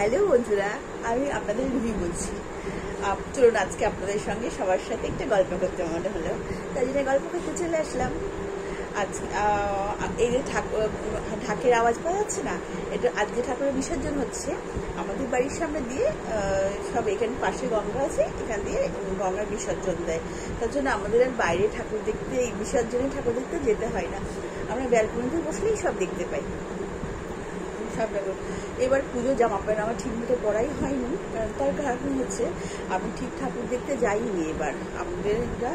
Hello বন্ধুরা, আমি আপনাদের রুহি বলছি। চলুন আজকে আপনাদের সঙ্গে সবার সাথে একটা গল্প করতে মনে হলো, তাই জন্য গল্প করতে চলে আসলাম। আজকে এই যে ঢাকের আওয়াজ পাওয়া যাচ্ছে না, এটা আজকে ঠাকুরের বিসর্জন হচ্ছে আমাদের বাড়ির সামনে দিয়ে। সব এখানে পাশে গঙ্গা আছে, এখান দিয়ে গঙ্গার বিসর্জন দেয়। তার জন্য আমাদের আর বাইরে ঠাকুর দেখতে, এই বিসর্জনে ঠাকুর দেখতে যেতে হয় না, আমরা ব্যালকনিতে বসলেই সব দেখতে পাই। এবার পুজো জামা প্যান্ট আমার ঠিক মতো পরাই হয়নি, তার কারণ হচ্ছে আমি ঠিক ঠাকুর দেখতে যাইনি। এবার আমাদের এটা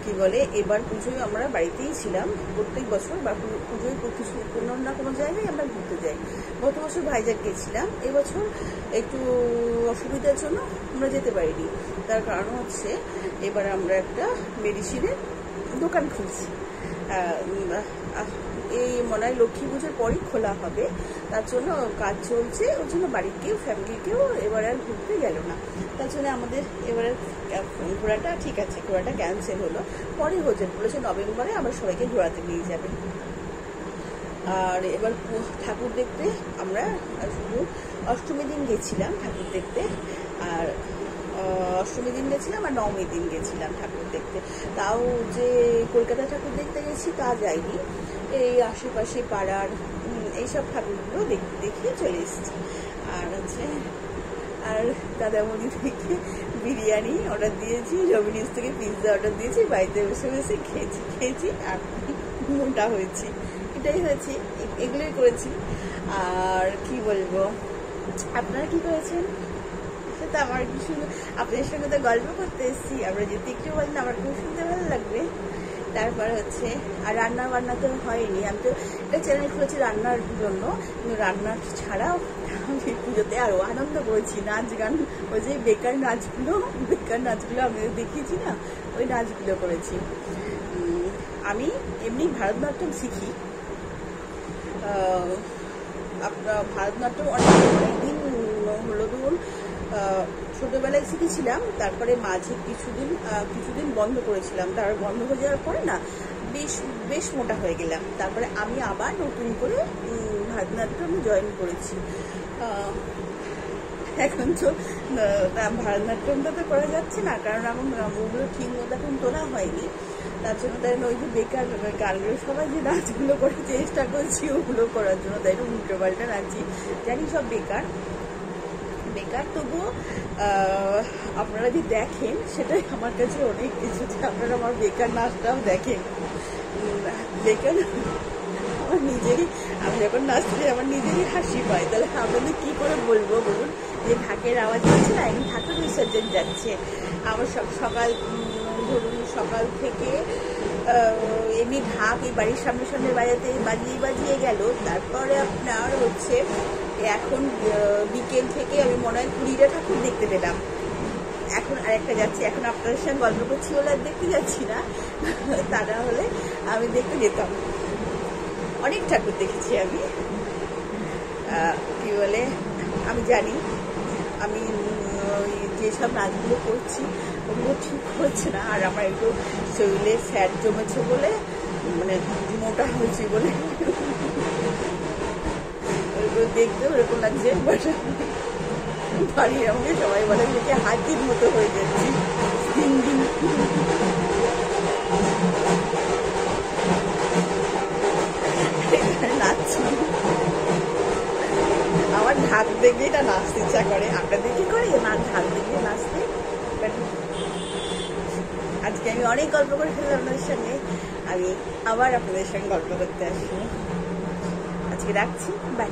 কি বলে, এবার পুজোয় আমরা বাড়িতেই ছিলাম। প্রত্যেক বছর বা পুজোয় কিছু কোনো না কোনো জায়গায় আমরা ঘুরতে যাই। গত বছর ভাইজাগ গেছিলাম, এবছর একটু অসুবিধার জন্য আমরা যেতে পারিনি। তার কারণ হচ্ছে এবার আমরা একটা মেডিসিনের দোকান খুলছি। এই মনে হয় লক্ষ্মী পুজোর পরই খোলা হবে, তার জন্য কাজ চলছে। ওর জন্য বাড়ির কেউ, ফ্যামিলির কেউ এবার আর ঘুরতে গেল না। তার জন্য আমাদের এবারে ঘোরাটা ঠিক আছে, ঘোরাটা ক্যান্সেল হলো। পরে বলেছে নভেম্বরে আবার সবাইকে ঘোরাতে নিয়ে যাবে। আর এবার ঠাকুর দেখতে আমরা শুধু অষ্টমী দিন গেছিলাম ঠাকুর দেখতে, আর অষ্টমী দিন গেছিলাম আর নবমী দিন গেছিলাম ঠাকুর দেখতে। তাও যে কলকাতা ঠাকুর দেখতে গেছি তা যাইনি, এই আশেপাশে পাড়ার এইসব ঠাকুরগুলো দেখিয়ে চলে এসেছি। আর হচ্ছে আর দাদামণি থেকে বিরিয়ানি অর্ডার দিয়েছি, রবিনিউজ থেকে পিৎজা অর্ডার দিয়েছি, বাড়িতে বসে বসে খেয়েছি আর মোটা হয়েছি। এটাই হয়েছে, এগুলোই করেছি। আর কি বলবো, আপনারা কি করেছেন সেটা আমার কি শুনে আপনাদের সঙ্গে তো গল্প করতে এসেছি। আমরা যদি একটু বলেন আমার খুব শুনতে ভালো লাগবে। তারপর হচ্ছে আর রান্না বান্না তো হয়নি, আমি তো একটা চ্যানেল খুলেছি রান্নার জন্য, কিন্তু রান্না ছাড়াও আমি পুজোতে আরও আনন্দ করেছি। নাচ গান, ওই যে বেকার নাচগুলো আমি দেখিয়েছি না, ওই নাচগুলো করেছি। আমি এমনি ভারতনাট্যম শিখি। আপনার ভারতনাট্যম অনেকদিন হলো, ধরুন ছোটবেলায় শিখেছিলাম, তারপরে মাঝে কিছুদিন বন্ধ করেছিলাম। তারপর বন্ধ হয়ে যাওয়ার পরে না বেশ মোটা হয়ে গেলাম। তারপরে আমি আবার নতুন করে ভারতনাট্যম জয়েন করেছি। এখন তো ভারতনাট্যমটা তো করা যাচ্ছে না, কারণ এখন ওগুলো ঠিক মতো এখন তোলা হয়নি। তার জন্য তাই ওই যে বেকার গানগুলো সবাই যে নাচগুলো করে চেষ্টা করছি ওগুলো করার জন্য, তাই উল্টো পাল্টা নাচি। জানি সব বেকার, তবুও আপনারা যদি দেখেন সেটাই আমার কাছে অনেক কিছু, যে আপনারা আমার বেকার নাচটাও দেখেন। বেকার আমার আমি যখন নাচতে আমার নিজেরই হাসি পায়। তাহলে আপনাদের কি করে বলবো বলুন, যে ঢাকের আওয়াজ হচ্ছে না, এখন ঠাকুর বিসর্জন যাচ্ছে। আমার সকাল থেকে এমনি ঢাক এই বাড়ির সামনে বাজিয়ে গেল। তারপরে আপনার হচ্ছে এখন বিকেল থেকে আমি মনে হয় 20টা ঠাকুর দেখতে পেলাম। এখন আরেকটা যাচ্ছি, এখন আপনাদের সঙ্গে গল্প করছি বলে আর দেখতে যাচ্ছি না, তা না হলে আমি দেখতে যেতাম। অনেক ঠাকুর দেখেছি আমি। কি বলে, আমি জানি আমি যেসব নাচগুলো করছি ওগুলো ঠিক হচ্ছে না, আর আমার একটু শরীরে ফ্যাট জমেছে বলে, মানে মোটা হয়েছে বলে দেখতে ওরকম লাগছে। বাড়ি আমাকে সবাই বলে যে হাতির মতো হয়ে যাচ্ছি দিন দিন। নাচছি, আমার ঢাক দেখে এটা নাচতে ইচ্ছা করে। আপনাদের কি করে না ঢাক দেখে নাচতে? আজকে আমি অনেক গল্প করে ফেললাম আপনাদের সঙ্গে, আমি আবার আপনাদের সঙ্গে গল্প করতে আসবো। আজকে রাখছি, বাই।